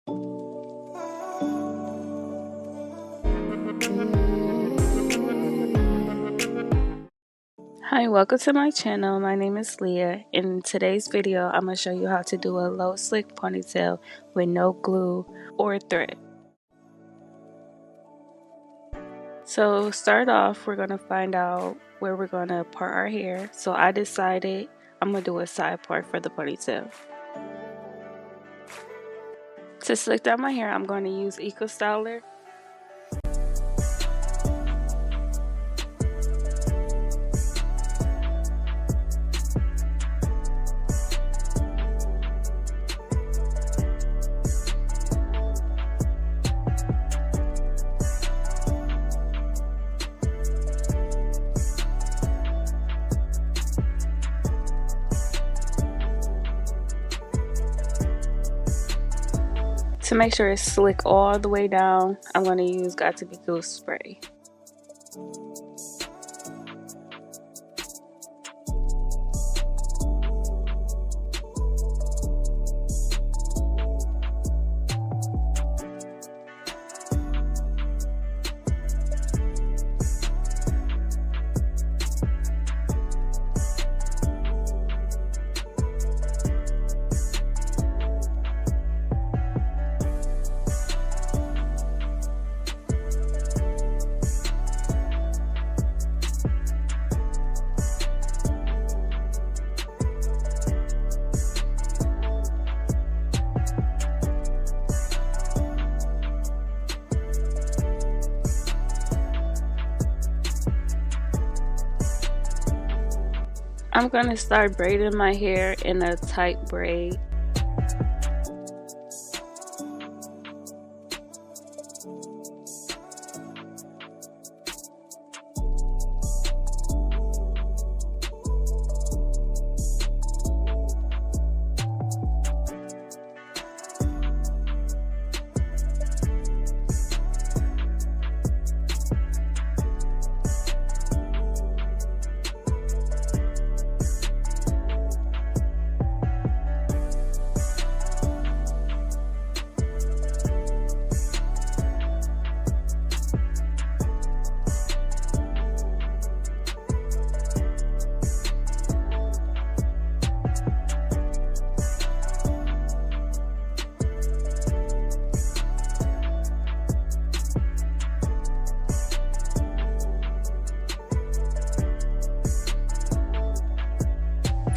Hi, welcome to my channel. My name is Leah. In today's video, I'm going to show you how to do a low slick ponytail with no glue or thread. So start off, we're going to find out where we're going to part our hair. So I decided I'm going to do a side part for the ponytail. To slick down my hair, I'm going to use Eco Styler. To make sure it's slick all the way down, I'm going to use Got to Be Goose spray. I'm going to start braiding my hair in a tight braid.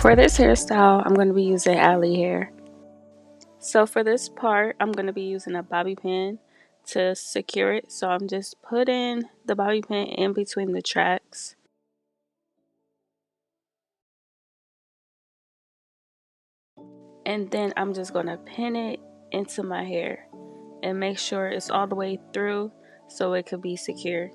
For this hairstyle, I'm going to be using alley hair. So for this part, I'm going to be using a bobby pin to secure it. So I'm just putting the bobby pin in between the tracks. And then I'm just going to pin it into my hair and make sure it's all the way through so it could be secure.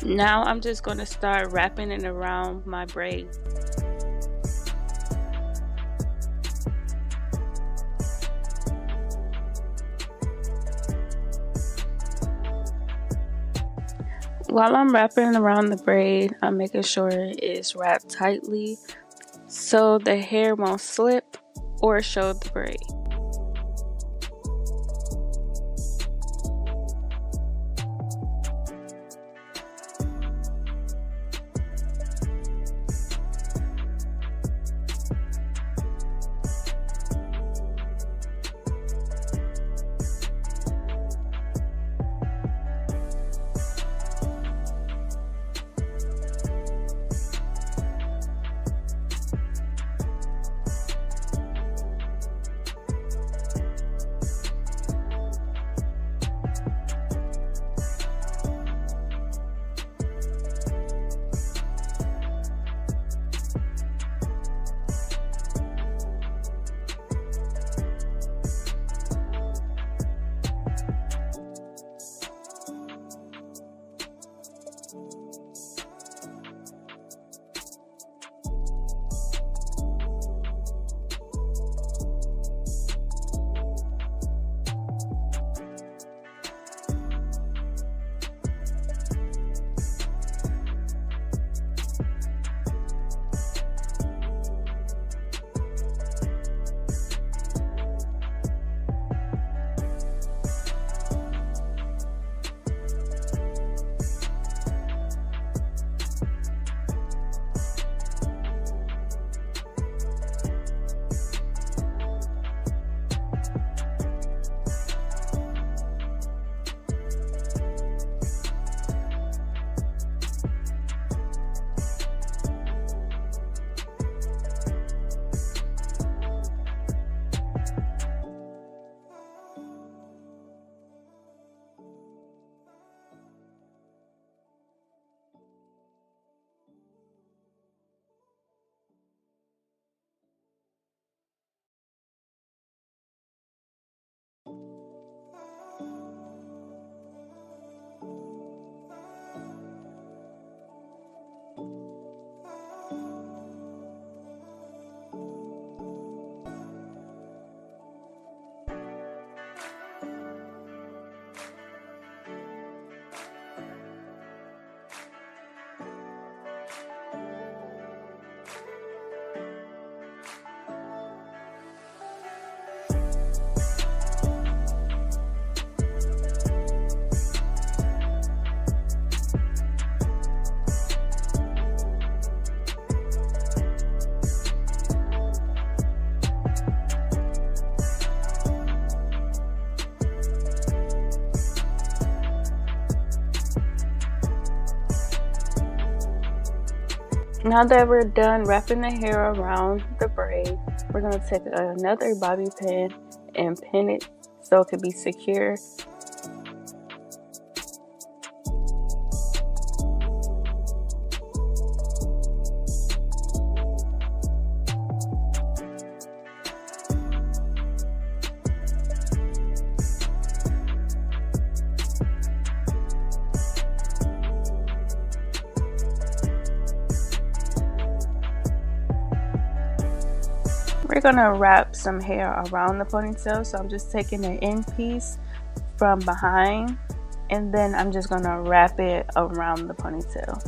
Now I'm just going to start wrapping it around my braid. While I'm wrapping around the braid, I'm making sure it's wrapped tightly so the hair won't slip or show the braid. Now that we're done wrapping the hair around the braid, we're going to take another bobby pin and pin it so it can be secure. We're gonna wrap some hair around the ponytail, so I'm just taking the end piece from behind and then I'm just gonna wrap it around the ponytail.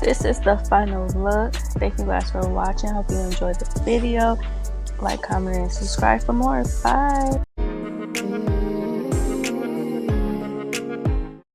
This is the final look. Thank you guys for watching. Hope you enjoyed the video. Like, comment, and subscribe for more. Bye.